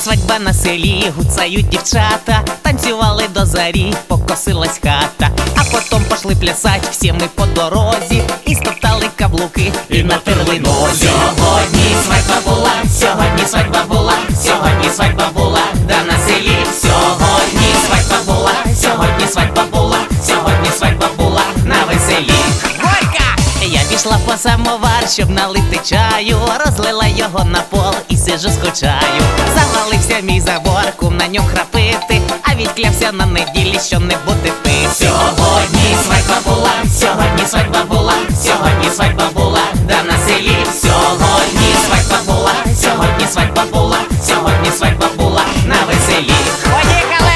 свадьба на селі, гуцають дівчата, танцювали до зарі, покосилась хата. А потім пошли плясать всі ми по дорозі, і стоптали каблуки, і натерли нозі. Сьогодні свадьба була, сьогодні свадьба була, сьогодні свадьба була, да на селі. Сьогодні свадьба була, сьогодні свадьба була, сьогодні свадьба була на веселі. Горька! Я пішла по самовар, щоб налити чаю, розлила його на пол і сиджу скучаю. Завалився мій забор, кум на ньому храпити, а відклявся на неділі, що не буде пити. Сьогодні свадьба була, сьогодні свадьба була, сьогодні свадьба була, да на селі. Сьогодні свадьба була, сьогодні свадьба була, сьогодні свадьба була на веселі. Поїхали!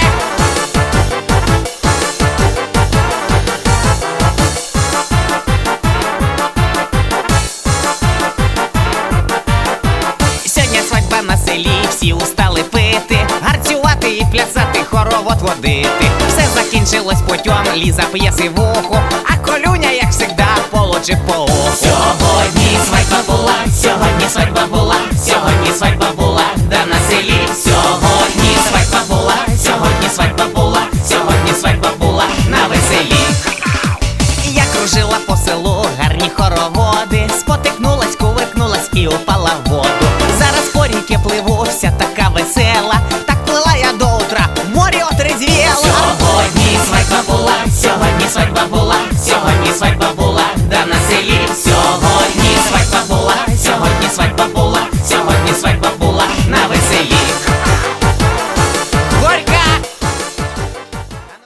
Сьогодні свадьба на селі, всі устали пити, гарцювати і плясати, хоровод водити. Все закінчилось путем, Ліза п'є сивуху, а Колюня, як завжди, получив по уху. Сьогодні свадьба була, сьогодні свадьба була,